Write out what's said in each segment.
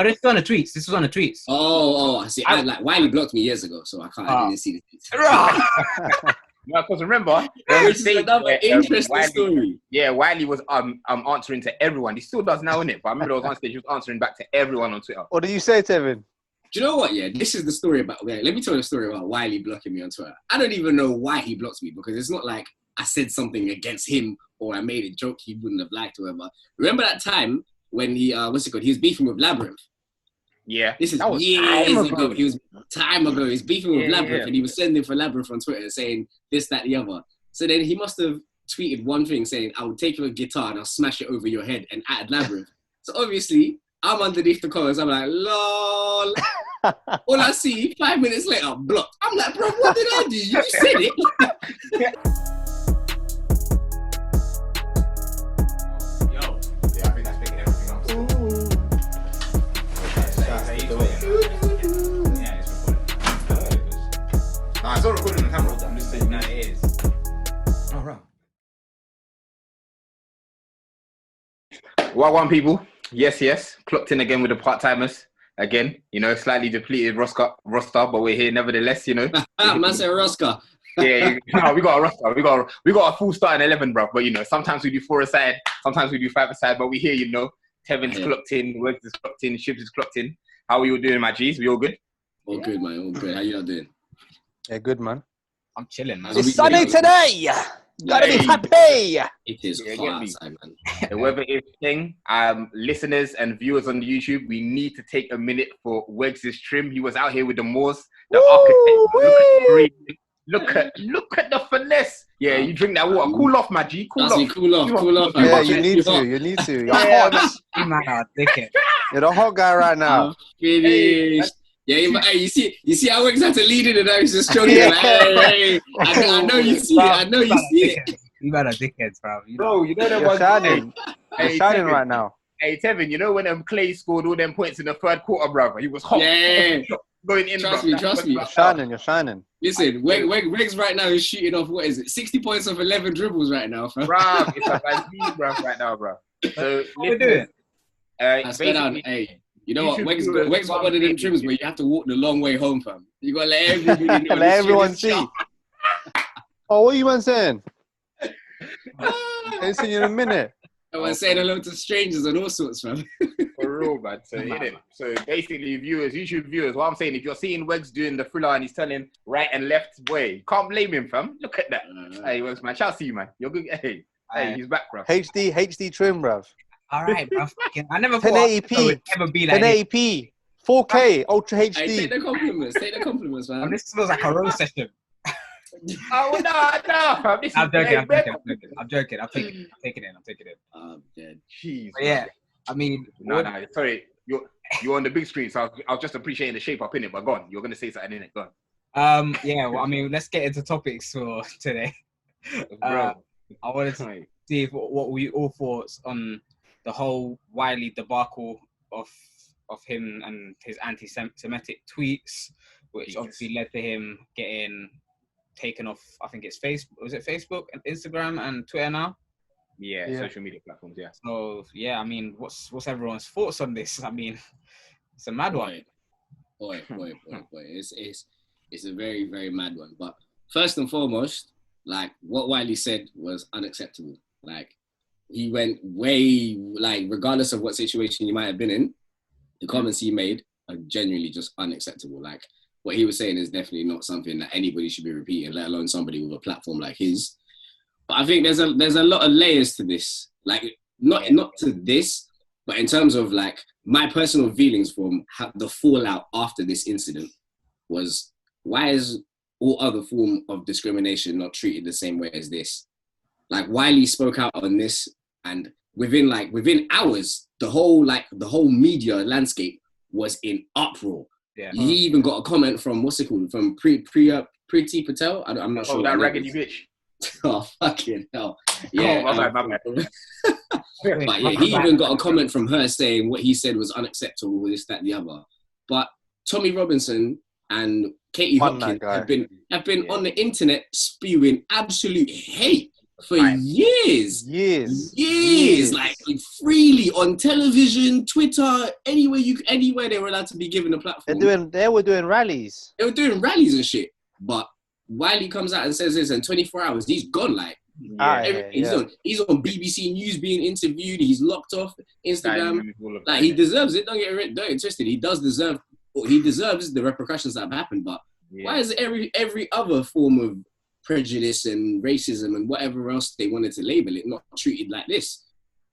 Oh, this was on the tweets. This was on the tweets. Oh, see, I like Wiley blocked me years ago, so I didn't see the tweets. No, because remember, which is another interesting story. Yeah, Wiley was answering to everyone. He still does now, innit? But I remember there was one stage he was answering back to everyone on Twitter. What did you say, Tevin? Do you know what? Yeah, this is the story about. Okay, let me tell you a story about Wiley blocking me on Twitter. I don't even know why he blocked me because it's not like I said something against him or I made a joke he wouldn't have liked or whatever. Remember that time when he he was beefing with Labyrinth? Yeah, this is years ago. He was beefing with Labyrinth and he was sending for Labyrinth on Twitter saying this, that, the other. So then he must have tweeted one thing saying, "I will take your guitar and I'll smash it over your head," and added Labyrinth. So obviously, I'm underneath the comments. I'm like, lol. All I see 5 minutes later, blocked. I'm like, bro, what did I do? You said it. I think that's making everything up. Nah, it's all recording on camera. I'm just saying that it is. All right. Well, people. Yes. Clocked in again with the part-timers. Again, slightly depleted roster, but we're here nevertheless, Man said roster. Yeah, we got a roster. We got a full starting 11, bro. But sometimes we do 4 aside, sometimes we do 5 aside. But we here, Tevin's clocked in, Wegz is clocked in, Shibs is clocked in. How are you all doing, my G's? We all good? All good, man. All good. How you all doing? Yeah, good, man. I'm chilling, man. It's sunny today. Gotta be happy. It is hot outside, man. The weather is thing. Listeners and viewers on the YouTube, we need to take a minute for Wegz's trim. He was out here with the Moors, the architect. Look at the finesse. Yeah, you drink that water. Cool off, my G. Cool off. Yeah, you need to. You're hot. You're the hot guy right now. Finished. Yeah, hey, you see how Wegz had to lead it and I was just struggling. Hey. I know you see it. You better dickheads, bro. Bro, you know that You're shining. You're shining right now. Hey, Tevin, when Clay scored all them points in the third quarter, brother, he was hot. Yeah. Going in, Trust me. You're shining. Listen, Wegz right now is shooting off, 60 points off 11 dribbles right now, fam. Bruv, it's a bad team, bruv, right now, bruv. So, what are we doing? Hey, you know what? Wegz got one of them trims where you have to walk the long way home, fam. You got to let everybody know. Let everyone see. Oh, what are you man saying? I ain't seen you in a minute. I was saying hello to strangers and all sorts, fam. For real, man. So basically, YouTube viewers, what I'm saying, if you're seeing Wegz doing the thriller and he's telling right and left, boy, you can't blame him, fam. Look at that. Hey, Wegz, man. Shout out to you, man. You're good. Hey, he's back, bro. HD trim, bruv. All right, bro. I never 1080p. thought it would ever be like 1080p. 4K. Ultra HD. Hey, take the compliments, man. This feels like a roast session. Oh, no. I'm joking. I'm taking it. I'm dead. Jeez. Yeah. I mean, no. Sorry, you're on the big screen, so I was just appreciating the shape up in it. But go on, you're gonna say something in it. Go on. Yeah. Well, I mean, let's get into topics for today. Bro, I wanted to see what we all thoughts on the whole Wiley debacle of him and his anti-Semitic tweets, which obviously led to him getting taken off. I think it's Facebook. Was it Facebook and Instagram and Twitter now? Yeah, social media platforms, yeah. So, yeah, I mean, what's everyone's thoughts on this? I mean, it's a mad one. Boy. It's a very, very mad one. But first and foremost, like, what Wiley said was unacceptable. Like, he went way, like, regardless of what situation you might have been in, the comments he made are genuinely just unacceptable. Like, what he was saying is definitely not something that anybody should be repeating, let alone somebody with a platform like his. But I think there's a lot of layers to this. Like, not to this, but in terms of, like, my personal feelings from the fallout after this incident was, why is all other form of discrimination not treated the same way as this? Like, Wiley spoke out on this, and within hours, the whole media landscape was in uproar. Yeah. He even got a comment from, what's it called, from Preeti Patel? I'm not sure. Oh, that raggedy bitch. Oh, fucking hell. Yeah. Oh, my bad. But yeah, he even got a comment from her saying what he said was unacceptable, this, that, the other. But Tommy Robinson and Katie Hopkins have been on the internet spewing absolute hate for years. Years. Like freely on television, Twitter, anywhere they were allowed to be given a platform. They were doing rallies. They were doing rallies and shit. But Wiley comes out and says this, in 24 hours, he's gone. Like, he's on BBC News being interviewed. He's locked off Instagram. Like, he deserves it. Don't get twisted. He deserves the repercussions that have happened. But why is every other form of prejudice and racism and whatever else they wanted to label it not treated like this?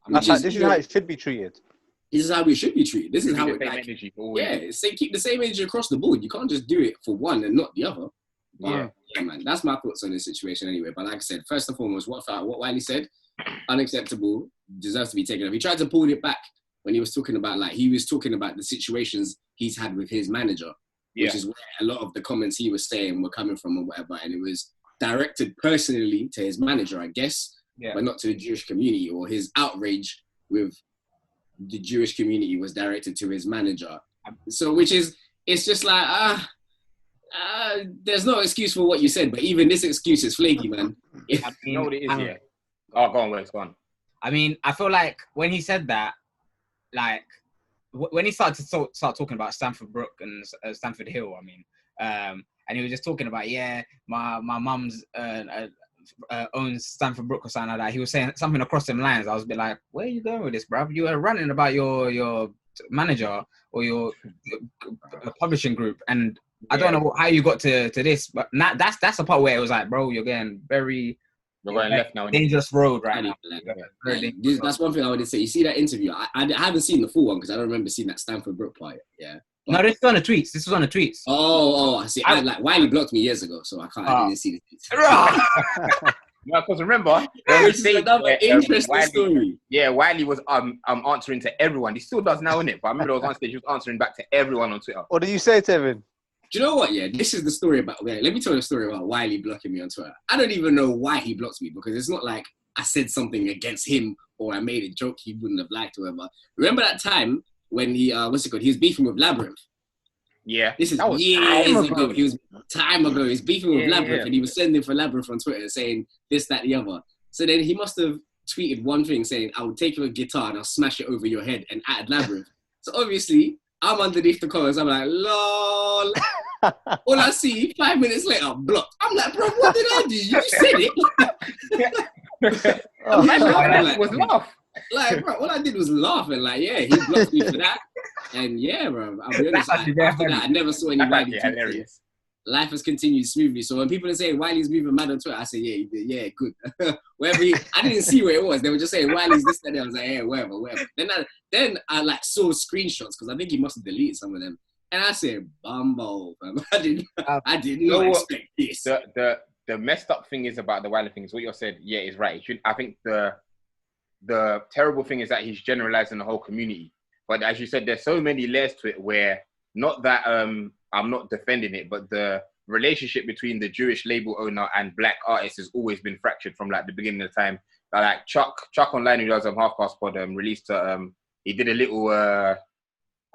This is how it should be treated. This is how it should be treated. This is how it keep the same energy across the board. You can't just do it for one and not the other. Yeah, man. That's my thoughts on this situation anyway. But like I said, first and foremost, what Wiley said, unacceptable, deserves to be taken off. He tried to pull it back when he was talking about the situations he's had with his manager, which is where a lot of the comments he was saying were coming from or whatever. And it was directed personally to his manager, I guess, but not to the Jewish community, or his outrage with the Jewish community was directed to his manager. So, it's just like, there's no excuse for what you said, but even this excuse is flaky, man. You know what it is, Oh, go on, Wes, go on. I mean, I feel like when he said that, like, when he started to start talking about Stamford Brook and Stamford Hill, I mean, and he was just talking about, my mum's owns Stamford Brook or something like that. He was saying something across them lines. I was a bit like, where are you going with this, bruv? You were ranting about your manager or your publishing group, and I don't know how you got to this, but that's the part where it was like, bro, you're going left now. Dangerous road right now. That's one thing I would say. You see that interview? I haven't seen the full one because I don't remember seeing that Stamford Brook part. Yeah. No, this was on the tweets. This was on the tweets. Oh, I see. Wiley blocked me years ago, so I didn't see the tweets. No, because remember, this is another interesting story. Yeah, Wiley was answering to everyone. He still does now, innit? But I remember I was on stage, he was answering back to everyone on Twitter. What did you say, Tevin? Do you know what? Yeah, this is the story about. Let me tell you a story about Wiley blocking me on Twitter. I don't even know why he blocked me, because it's not like I said something against him or I made a joke he wouldn't have liked or whatever. Remember that time when he he was beefing with Labyrinth? Yeah. This is years ago. He was beefing with Labyrinth and he was sending for Labyrinth on Twitter saying this, that, the other. So then he must have tweeted one thing saying, I will take your guitar and I'll smash it over your head, and add Labyrinth. So obviously, I'm underneath the comments. I'm like, lol. All I see, 5 minutes later, blocked. I'm like, bro, what did I do? You said it. Was laugh. Like, bro, all I did was laugh, and like, he blocked me for that. And bro, I'll be honest, after that, I never saw anybody. Hilarious. Life has continued smoothly. So when people are saying Wiley's moving mad on Twitter, I say, yeah, good. Wherever I didn't see where it was. They were just saying Wiley's this and that. I was like, whatever. Then I like saw screenshots because I think he must have deleted some of them. And I said, Bumbo, fam. I did not expect this. The messed up thing is about the Wiley thing is what you said. Yeah, is right. I think the terrible thing is that he's generalizing the whole community. But as you said, there's so many layers to it where, not that I'm not defending it, but the relationship between the Jewish label owner and black artists has always been fractured from like the beginning of the time. Like Chuck online, who does Half Past Pod, released he did a little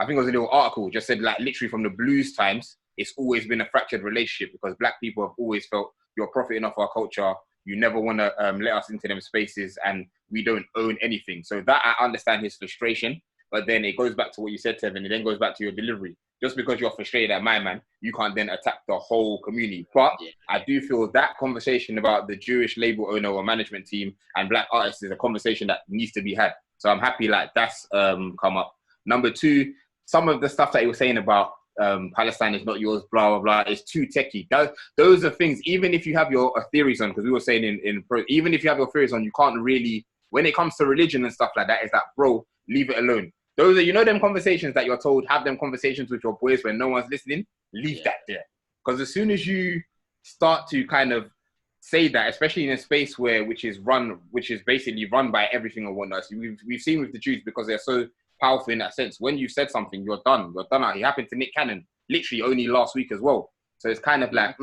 I think it was a little article, just said like literally from the blues times, it's always been a fractured relationship because black people have always felt you're profiting off our culture. You never want to let us into them spaces and we don't own anything. So that I understand his frustration, but then it goes back to what you said, Tevin. It then goes back to your delivery. Just because you're frustrated at my man, you can't then attack the whole community. But I do feel that conversation about the Jewish label owner or management team and black artists is a conversation that needs to be had. So I'm happy like that's come up. Number two, some of the stuff that he was saying about Palestine is not yours, blah, blah, blah, is too techie. Those are things, even if you have your theories on, because we were saying even if you have your theories on, you can't really, when it comes to religion and stuff like that, is that, bro, leave it alone. Those are, them conversations that you're told, have them conversations with your boys when no one's listening, leave that there. Because as soon as you start to kind of say that, especially in a space which is basically run by everything and whatnot. So we've seen with the Jews, because they're so powerful in that sense. When you said something, you're done. You're done out. It happened to Nick Cannon literally only last week as well. So it's kind of like,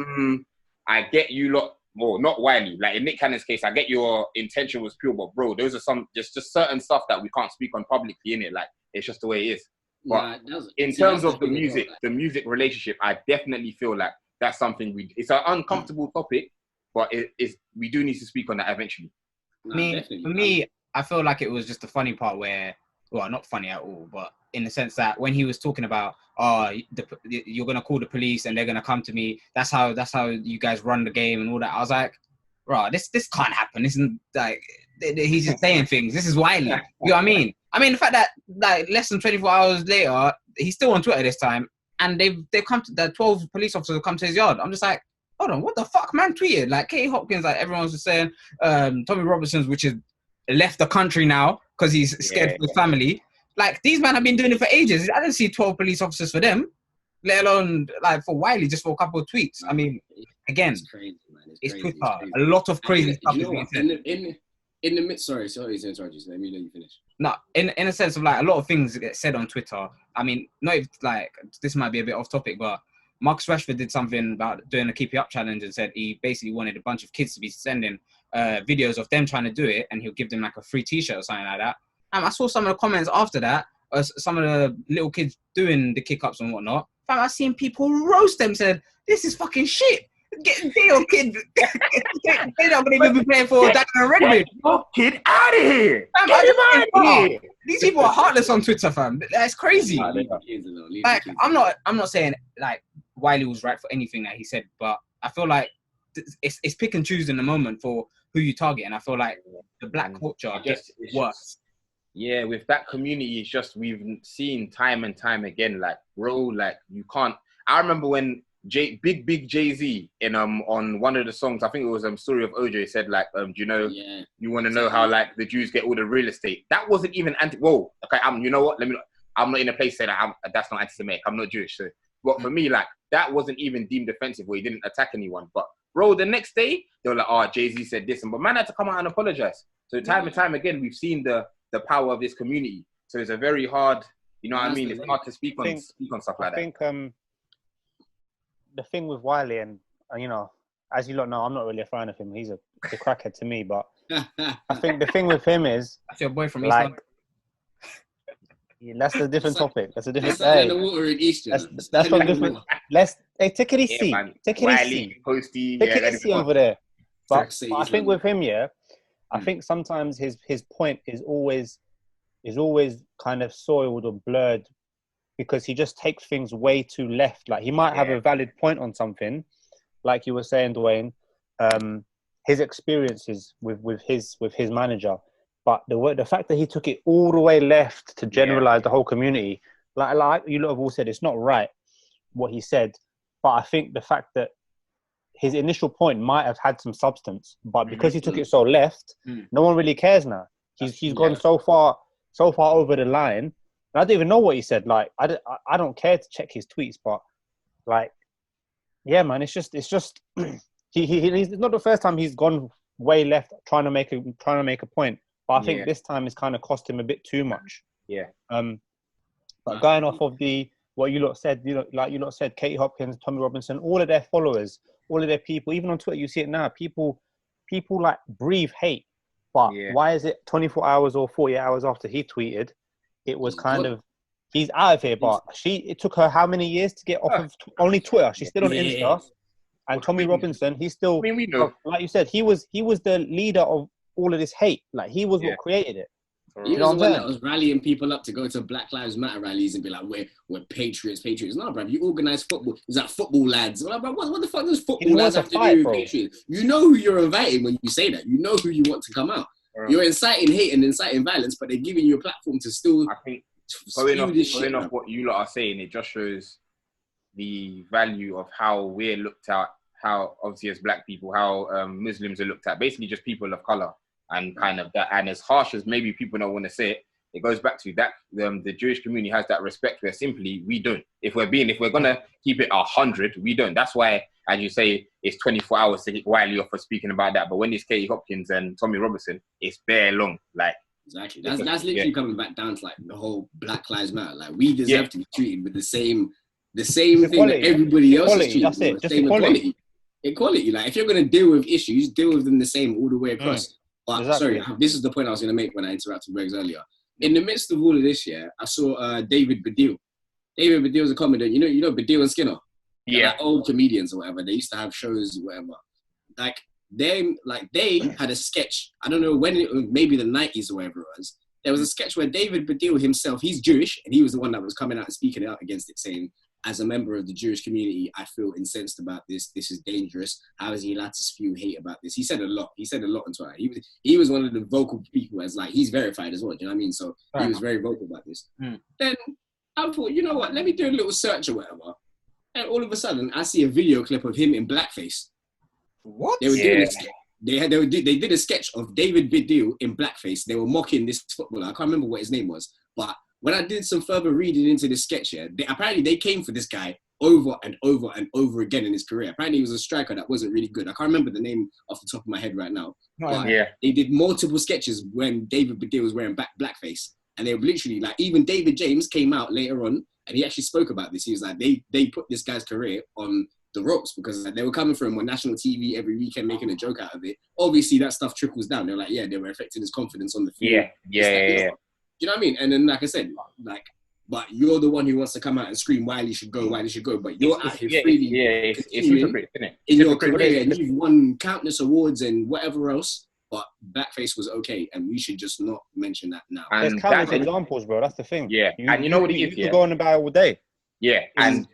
I get you lot, well, not Wiley. Like in Nick Cannon's case, I get your intention was pure, but bro, those are some just certain stuff that we can't speak on publicly in it. Like it's just the way it is. But in terms of the music relationship, I definitely feel like that's something it's an uncomfortable topic, but we do need to speak on that eventually. Nah, I mean, definitely. for me, I feel like it was just the funny part where, well, not funny at all, but in the sense that when he was talking about, you're gonna call the police and they're gonna come to me. That's how you guys run the game and all that. I was like, bro, this can't happen. This isn't like he's just saying things. This is Wiley. You know what I mean? I mean, the fact that like less than 24 hours later, he's still on Twitter this time, and they've come to the 12 police officers have come to his yard. I'm just like, hold on, what the fuck, man? Tweeted like Katie Hopkins, like everyone's just saying, Tommy Robinson's, which is left the country now because he's scared for his family. Like these men have been doing it for ages. I didn't see 12 police officers for them, let alone like for Wiley just for a couple of tweets. I mean, again, it's crazy, man. It's crazy, Twitter. A lot of crazy stuff is being said. In the midst, sorry to interrupt you. So let me let you finish. No, in a sense of like a lot of things get said on Twitter. I mean, not if, like this might be a bit off topic, but Marcus Rashford did something about doing a Keep It Up challenge and said he basically wanted a bunch of kids to be sending videos of them trying to do it, and he'll give them like a free T-shirt or something like that. And I saw some of the comments after that, some of the little kids doing the kick-ups and whatnot. Fam, I seen people roast them, said, this is fucking shit. Get your kid. They're not going to even be playing for Daniel and Redmond. Your kid out of here. Fam, Get him out of here. These people are heartless on Twitter, fam. That's crazy. Like, I'm not saying like Wiley was right for anything that he said, but I feel like it's pick and choose in the moment for who you target, and I feel like the black culture gets worse. Yeah, with that community, it's just we've seen time and time again. Like, bro, like you can't. I remember when Big Jay-Z in on one of the songs, I think it was Story of OJ, said like, do you know, you want to know how like the Jews get all the real estate? That wasn't even whoa, okay, you know what? I'm not in a place to say that that's not anti-Semitic. I'm not Jewish, so. But for me, like that wasn't even deemed offensive, where he didn't attack anyone. But bro, the next day they were like, oh, Jay-Z said this, but man had to come out and apologize. So time and time again, we've seen the power of this community. So it's a very hard, you know what I mean? It's hard to speak on stuff like that. I think the thing with Wiley, and you know, as you lot know, I'm not really a fan of him. He's a crackhead to me, but I think the thing with him is that's your boy from like, East London. Yeah, that's a different topic. That's a different. That's the water in East. That's what different. Take it easy. Take it easy. Posty, take it easy over there. But I think with him, I think sometimes his point is always kind of soiled or blurred because he just takes things way too left. Like he might have a valid point on something, like you were saying, Dwain, his experiences with his manager, but the fact that he took it all the way left to generalize the whole community, like you lot have all said, it's not right what he said. But I think the fact that his initial point might have had some substance, but because he took it so left, no one really cares now. He's gone so far over the line. And I don't even know what he said. Like I don't care to check his tweets, but like, yeah, man, it's just he's not the first time he's gone way left trying to make a point. But I think this time it's kind of cost him a bit too much. Yeah. But going off of what you lot said, like you lot said, Katie Hopkins, Tommy Robinson, all of their followers, all of their people, even on Twitter, you see it now. People like breathe hate. But why is it 24 hours or 48 hours after he tweeted, it was kind of, he's out of here. But it took her how many years to get off of only Twitter? She's still on Insta. And Tommy Robinson, he's still, I mean, we know. Like you said, he was the leader of all of this hate. Like he was what created it. He was the one that was rallying people up to go to Black Lives Matter rallies and be like, we're patriots. No, bro, you organise football. It was like football lads. Like, bro, what the fuck does football lads have to do with patriots? You know who you're inviting when you say that. You know who you want to come out. Right. You're inciting hate and inciting violence, but they're giving you a platform to still. I think going off what you lot are saying, it just shows the value of how we're looked at, how obviously as black people, how Muslims are looked at, basically just people of color. And kind of that, and as harsh as maybe people don't want to say it, it goes back to that. The Jewish community has that respect where simply we don't. If we're gonna keep it 100, we don't. That's why, as you say, it's 24 hours to get Wiley off for speaking about that. But when it's Katie Hopkins and Tommy Robinson, it's bare long. Like exactly, that's literally coming back down to like the whole Black Lives Matter. Like we deserve to be treated with the same thing that everybody else is treated. That's it. Just equality. Equality. Like if you're gonna deal with issues, deal with them the same all the way across. But exactly. Sorry, this is the point I was going to make when I interrupted Wegz earlier. In the midst of all of this, I saw David Baddiel. David Baddiel's a comedian. You know Baddiel and Skinner? Yeah. Like old comedians or whatever. They used to have shows or whatever. Like, they had a sketch. I don't know when it was, maybe the 90s or whatever it was. There was a sketch where David Baddiel himself, he's Jewish, and he was the one that was coming out and speaking out against it, saying, as a member of the Jewish community, I feel incensed about this. This is dangerous. How is he allowed to spew hate about this? He said a lot. He said a lot on Twitter. He was one of the vocal people, as like, he's verified as well. Do you know what I mean? So he was very vocal about this. Then I thought, you know what? Let me do a little search or whatever. And all of a sudden, I see a video clip of him in blackface. What? They were doing a sketch. They did a sketch of David Baddiel in blackface. They were mocking this footballer. I can't remember what his name was. But when I did some further reading into this sketch here, apparently they came for this guy over and over and over again in his career. Apparently he was a striker that wasn't really good. I can't remember the name off the top of my head right now. They did multiple sketches when David Baddiel was wearing blackface. And they were literally like, even David James came out later on and he actually spoke about this. He was like, they put this guy's career on the ropes because they were coming for him on national TV every weekend making a joke out of it. Obviously that stuff trickles down. They're like, they were affecting his confidence on the field. Yeah. Do you know what I mean? And then, like I said, like, but you're the one who wants to come out and scream, Wiley should go, but you're out here freely it's hypocrite, isn't it? In your career, and you've won countless awards and whatever else, but blackface was okay, and we should just not mention that now. And there's countless examples, bro. That's the thing. Yeah, and you know what it is? You can go on about it all day. Yeah, and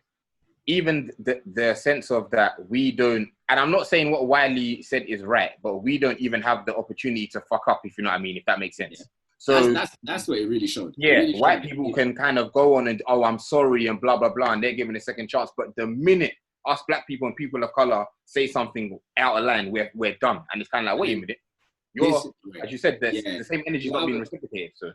even the sense of that we don't, and I'm not saying what Wiley said is right, but we don't even have the opportunity to fuck up, if you know what I mean, if that makes sense. Yeah. So that's what it really showed. Yeah, really white people can kind of go on and, I'm sorry and blah, blah, blah, and they're given a second chance. But the minute us black people and people of color say something out of line, we're done. And it's kind of like, wait a minute. As you said, the same energy is not being reciprocated. So.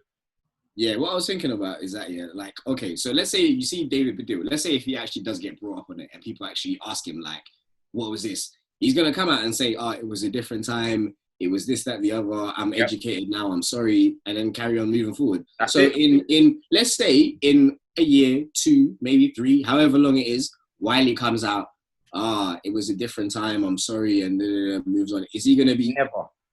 Yeah, what I was thinking about is that, like, okay, so let's say you see David Baddiel. Let's say if he actually does get brought up on it and people actually ask him, like, what was this? He's going to come out and say, it was a different time. It was this, that, the other. I'm educated now. I'm sorry. And then carry on moving forward. In let's say in a year, 2, maybe 3, however long it is, Wiley comes out. It was a different time. I'm sorry. And moves on. Is he going to be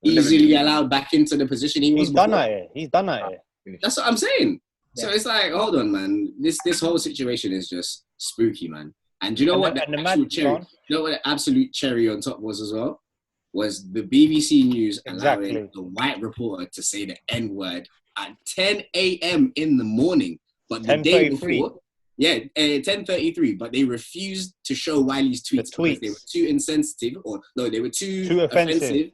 easily allowed back into the position he was before? He's done at it. That's what I'm saying. Yeah. So it's like, hold on, man. This whole situation is just spooky, man. And you know what? You know what the absolute cherry on top was as well? Was the BBC News allowing the white reporter to say the N-word at 10 a.m. in the morning. But the day before, 10:33. But they refused to show Wiley's tweets because they were too insensitive, they were too offensive,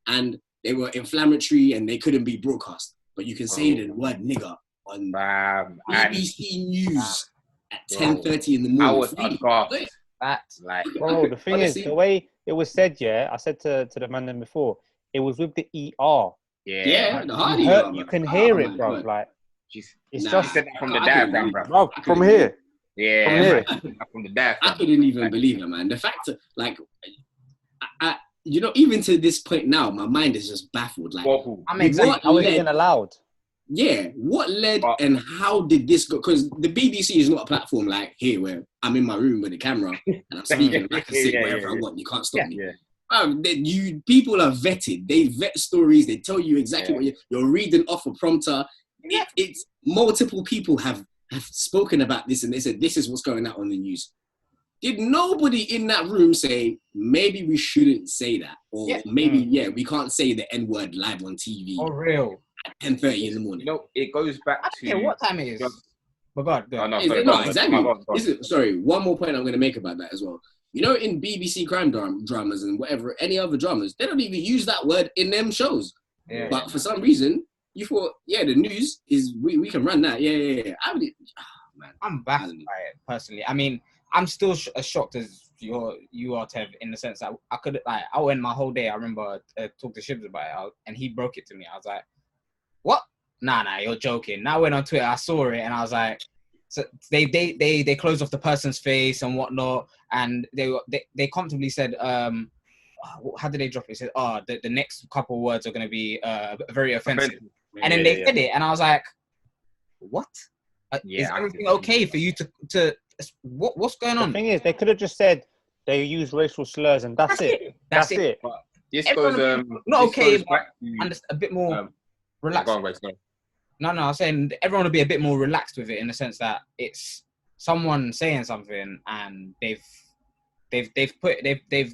and they were inflammatory, and they couldn't be broadcast. But you can say the word nigger on BBC News at 10:30 in the morning. I was aghast. That's like, bro, the thing is, the way it was said, I said to the man then before, it was with the ER. Yeah, you can hear it, bro. Like, it's just from the diaphragm, bro. From here. Yeah, from here. From the diaphragm. I couldn't even believe it, man. The fact that, like, I even to this point now, my mind is just baffled. Like, how is it even allowed? Yeah, what led and how did this go? Because the BBC is not a platform like here where I'm in my room with a camera and I'm speaking. I can say whatever I want. You can't stop me. People are vetted. They vet stories. They tell you exactly what you're reading off a prompter. It's multiple people have spoken about this and they said this is what's going out on the news. Did nobody in that room say maybe we shouldn't say that, or maybe we can't say the N-word live on TV? For real. At 10:30 in the morning. It goes back to... I don't care what time it is. But God, Sorry, one more point I'm going to make about that as well. You know, in BBC crime dramas and whatever, any other dramas, they don't even use that word in them shows. Yeah. But for some reason, you thought, the news is, we can run that. Yeah. I'm baffled by it, personally. I mean, I'm still as shocked as you are, Tev, in the sense that I went my whole day. I remember talking to Shibs about it, and he broke it to me. I was like, what? Nah, you're joking. Now I went on Twitter, I saw it, and I was like, so they closed off the person's face and whatnot, and they comfortably said, how did they drop it? They said, the next couple of words are going to be very offensive. And then they said it, and I was like, what? Is everything okay for you to what's going on? The thing is, they could have just said they use racial slurs, and that's it. That's it. But this goes not okay, but a bit more relaxed. No, I was saying everyone will be a bit more relaxed with it in the sense that it's someone saying something and they've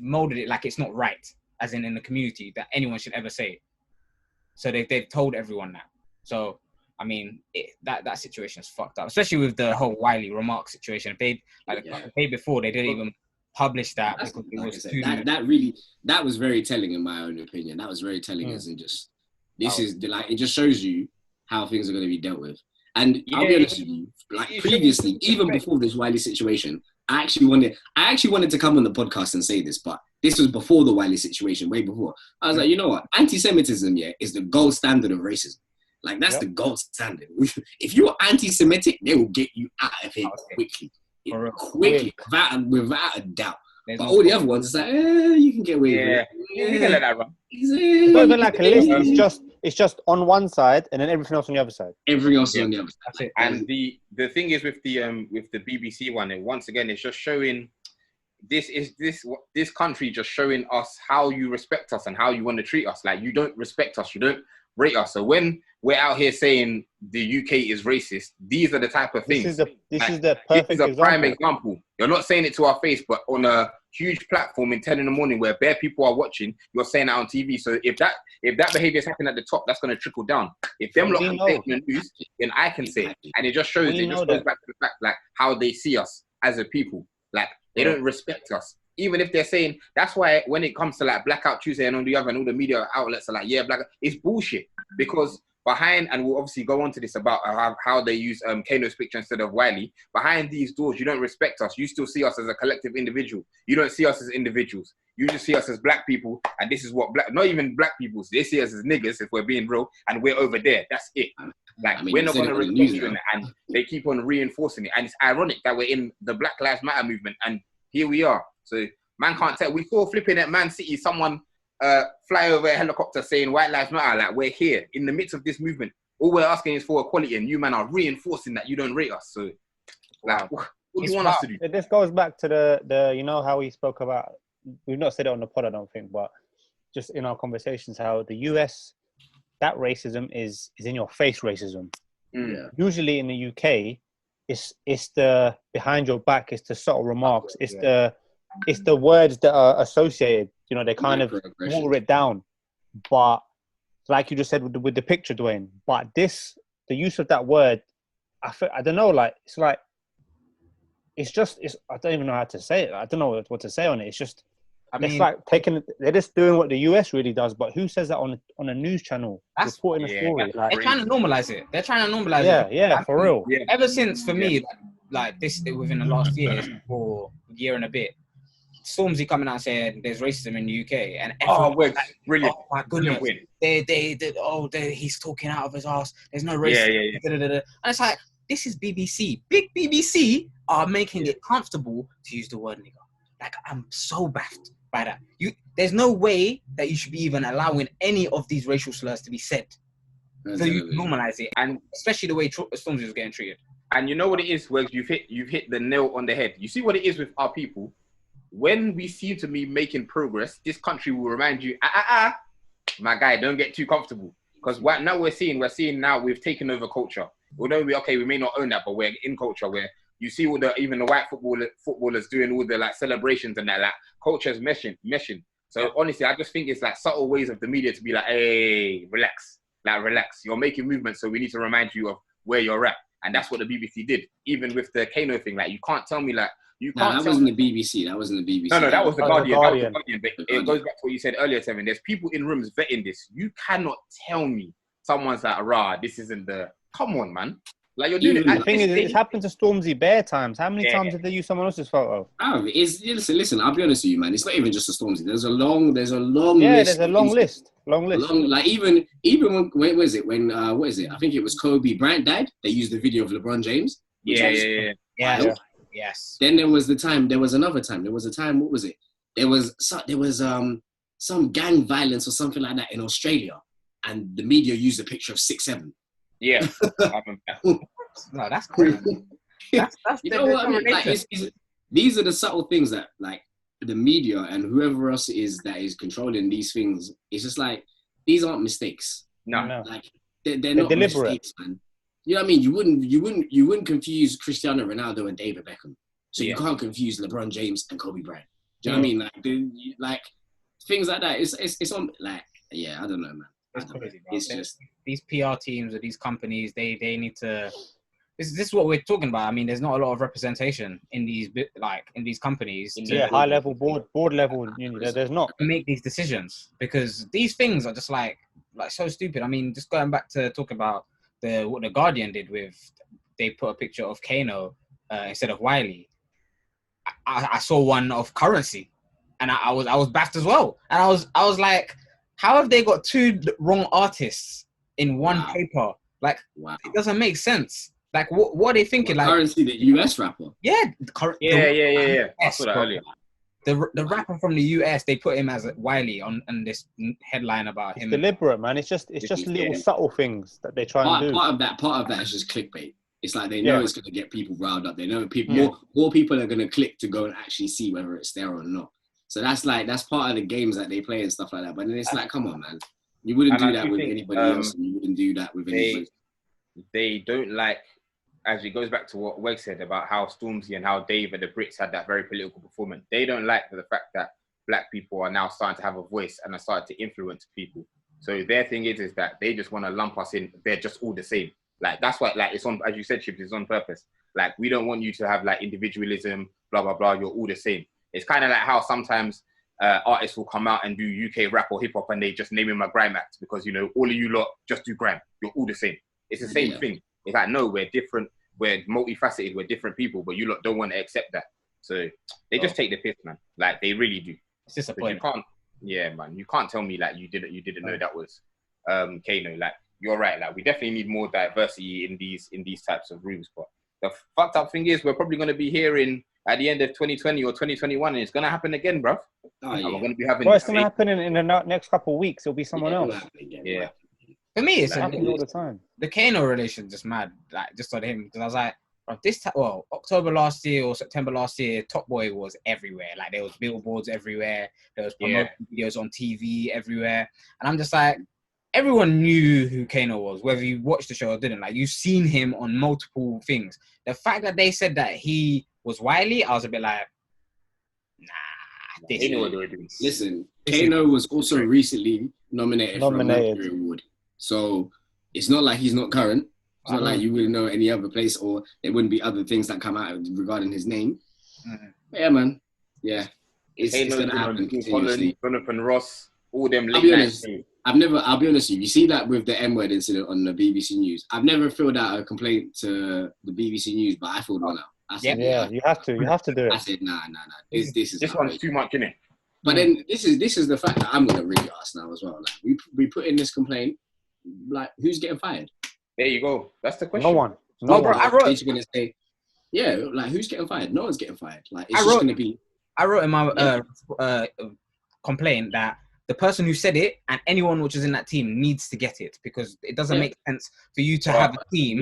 molded it like it's not right. as in the community, that anyone should ever say. So they've told everyone that. So I mean, that situation is fucked up, especially with the whole Wiley remark situation. The day before, they didn't even publish that because it was too... That was very telling in my own opinion. That was very telling, as in just it just shows you how things are going to be dealt with. And I'll be honest with you, like previously, even before this Wiley situation, I actually wanted to come on the podcast and say this, but this was before the Wiley situation, way before. I was like, you know what? Anti-Semitism, is the gold standard of racism. Like, that's the gold standard. If you're anti-Semitic, they will get you out of here quickly. Quickly, without a doubt. But all the other ones, it's like, you can get away with it. You can let that run. It's not even like a list. It's just on one side and then everything else on the other side. Everything else on the other side. That's it. And the thing is with the BBC one, and once again, it's just showing this country just showing us how you respect us and how you want to treat us. Like, you don't respect us, you don't rate us. So when we're out here saying the UK is racist, these are the type of things. This is the perfect prime example. You're not saying it to our face, but on a huge platform in 10 in the morning where bare people are watching, you're saying that on TV. So if that behavior is happening at the top, that's going to trickle down. If them lot are taking the news, then I can say it. And it just shows, goes back to the fact, like, how they see us as a people. Like, they don't respect us. Even if they're saying, that's why when it comes to like Blackout Tuesday and all the other and all the media outlets are like, it's bullshit. Because behind, and we'll obviously go on to this about how they use Kano's picture instead of Wiley, behind these doors, you don't respect us. You still see us as a collective individual. You don't see us as individuals. You just see us as black people, and this is what not even black people, they see us as niggas, if we're being real, and we're over there. That's it. Like, we're not going to respect you in it, and they keep on reinforcing it. And it's ironic that we're in the Black Lives Matter movement, and here we are. So man can't tell. We saw flipping at Man City, someone fly over a helicopter saying White Lives Matter. Like, we're here in the midst of this movement. All we're asking is for equality, and you man are reinforcing that you don't rate us. So, like, what do you want us to do? This goes back to the you know how we spoke about. We've not said it on the pod, I don't think, but just in our conversations, how the US, that racism is in your face racism. Yeah. Usually in the UK, it's the behind your back, it's the subtle remarks, it's the words that are associated. You know, they kind of water it down. But like you just said with the picture, Dwain, but the use of that word, I don't know, like, it's like, I don't even know how to say it. I don't know what to say on it. It's just, it's like they're just doing what the US really does, but who says that on a news channel? That's reporting a story. Like, they're trying to normalize it. Yeah, for real. Yeah. Ever since, for me, like this, within the last or year and a bit, Stormzy coming out saying there's racism in the UK, and Wegz, brilliant. Oh my goodness, he's talking out of his ass. There's no racism. And it's like, this is BBC. Big BBC are making it comfortable to use the word nigger. Like, I'm so baffled by that. There's no way that you should be even allowing any of these racial slurs to be said. So you normalize it, and especially the way Stormzy was getting treated. And you know what it is, Wegz? You've hit the nail on the head. You see what it is with our people. When we seem to be making progress, this country will remind you, my guy, don't get too comfortable. Because now we're seeing now we've taken over culture. Although we may not own that, but we're in culture where you see even the white footballers doing all the like celebrations and that, like, culture's meshing. So honestly, I just think it's like subtle ways of the media to be like, hey, relax. You're making movements, so we need to remind you of where you're at. And that's what the BBC did. Even with the Kano thing, like, you can't tell me like, that wasn't the BBC. No, that was the Guardian. But it goes back to what you said earlier, Tevin. There's people in rooms vetting this. You cannot tell me someone's like, this isn't the... Come on, man. Like, you're doing it. The thing is, it's happened to Stormzy bare times. How many times did they use someone else's photo? Listen, I'll be honest with you, man. It's not even just a Stormzy. There's a long list. There's a long list. Like, even when was it? When, what is it? I think it was Kobe Bryant died. They used the video of LeBron James. Yeah. Yes. Then there was another time. There was a time, what was it? There was some gang violence or something like that in Australia, and the media used a picture of 6'7". Yeah. No, that's crazy. That's you know what I mean? Like, these are the subtle things that, like, the media and whoever else it is that is controlling these things, it's just like, these aren't mistakes. No. Like, they're not deliberate mistakes, man. You know what I mean? You wouldn't confuse Cristiano Ronaldo and David Beckham. So you can't confuse LeBron James and Kobe Bryant. Do you know what I mean? Like things like that. It's on like yeah, I don't know, man. It's crazy, bro. It's just these PR teams or these companies. They need to. This is what we're talking about. I mean, there's not a lot of representation in these companies. High level board level. There's not make these decisions because these things are just like so stupid. I mean, just going back to talk about what the Guardian did with, they put a picture of Kano instead of Wiley. I saw one of Currency, and I was baffed as well. And I was like, how have they got two wrong artists in one paper? Like, it doesn't make sense. Like, what are they thinking? Like Currency, the US rapper. Yeah. Yeah. I saw that earlier. The rapper from the US, they put him as Wiley on this headline about him. It's deliberate, man. It's just little subtle things that they try and do. Part of that is just clickbait. It's like they know it's going to get people riled up. They know more people are going to click to go and actually see whether it's there or not. So that's part of the games that they play and stuff like that. But then it's like, come on, man. You wouldn't do that with anybody else, and you wouldn't do that with anybody. They don't like, as it goes back to what Wegz said about how Stormzy and how Dave and the Brits had that very political performance. They don't like the fact that black people are now starting to have a voice and are starting to influence people. So their thing is that they just want to lump us in. They're just all the same. Like, that's why, like, it's on, as you said, Shibs, it's on purpose. Like, we don't want you to have, like, individualism, blah, blah, blah. You're all the same. It's kind of like how sometimes artists will come out and do UK rap or hip-hop and they just name him a grime act because, you know, all of you lot just do grime. You're all the same. It's the same thing. It's like, no, we're different. We're multifaceted. We're different people, but you lot don't want to accept that. So they just take the piss, man. Like, they really do. It's disappointing. Man. You can't tell me, like, you didn't know that was Kano. Like, you're right. Like, we definitely need more diversity in these types of rooms. But the fucked up thing is, we're probably going to be hearing at the end of 2020 or 2021, and it's going to happen again, bruv. We're going to be having. Well, it's going to happen in the next couple of weeks. It'll be someone else. Yeah. For me, it's happening all the time. The Kano relation just mad. Like, just on him, because I was like, October last year or September last year, Top Boy was everywhere. Like, there was billboards everywhere. There was promotion videos on TV everywhere, and I'm just like, everyone knew who Kano was, whether you watched the show or didn't. Like, you've seen him on multiple things. The fact that they said that he was Wiley, I was a bit like, nah. Listen, Kano was also recently nominated for a Mercury Award. So it's not like he's not current. It's not like you wouldn't know any other place or there wouldn't be other things that come out regarding his name. But yeah, man. Yeah. It's going to happen continuously. Jonathan Ross, all them I'll be honest with you. You see that with the M-word incident on the BBC News. I've never filled out a complaint to the BBC News, but I filled one out. I said, you have to do it. I said, nah. This one's too much, innit? But then this is the fact that I'm going to really ask now as well. Like, we put in this complaint. Like, who's getting fired? There you go. That's the question. No one. Bro, I wrote. You're going to say, like, who's getting fired? No one's getting fired. Like, it's just going to be. I wrote in my complaint that the person who said it and anyone which is in that team needs to get it because it doesn't make sense for you to have a team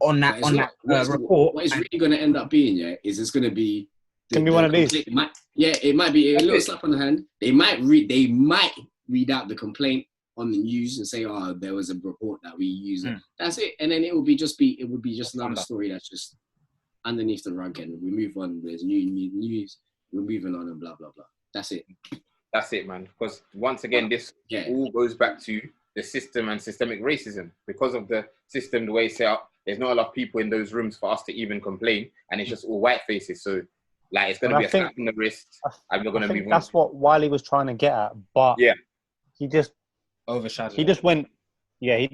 on that report. What it's really going to end up being, is it's going to be. Can be one of these. It might be a little slap on the hand. They might read out the complaint on the news and say, "Oh, there was a report that we used." That's it, and then it would be just another story that's just underneath the rug, and we move on. There's new news. We're moving on and blah blah blah. That's it. That's it, man. Because once again, this all goes back to the system and systemic racism. Because of the system, the way it's set up, there's not a lot of people in those rooms for us to even complain, and it's just all white faces. So, like, it's going to be a slap in the wrist. I'm not going to move on. That's what Wiley was trying to get at, but he just overshadowed. He just went. Yeah,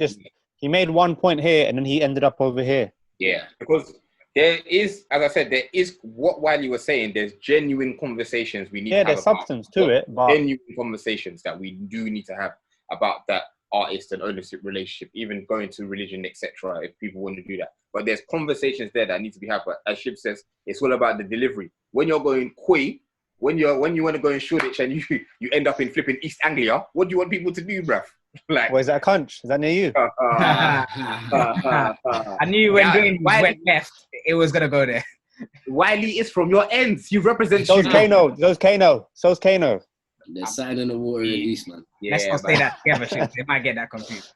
he made one point here, and then he ended up over here. Yeah, because there is, as I said, there is what Wiley was saying. There's genuine conversations we need to have. Yeah, there's substance to it, but genuine conversations that we do need to have about that artist and ownership relationship, even going to religion, etc. If people want to do that, but there's conversations there that need to be had. But as Shib says, it's all about the delivery. When you're going Koi, when you want to go in Shoreditch and you end up in flipping East Anglia, what do you want people to do, bruv? Like, where's that conch? Is that near you? I knew when Dwain went left, it was gonna go there. Wiley is from your ends. You represent. So's Kano. So's Kano. They're sitting in the water in East, man. Yeah, let's not say that together. They might get that confused.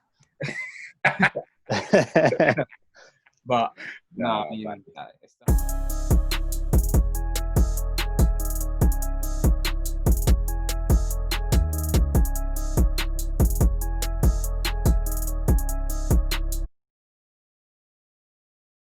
But no,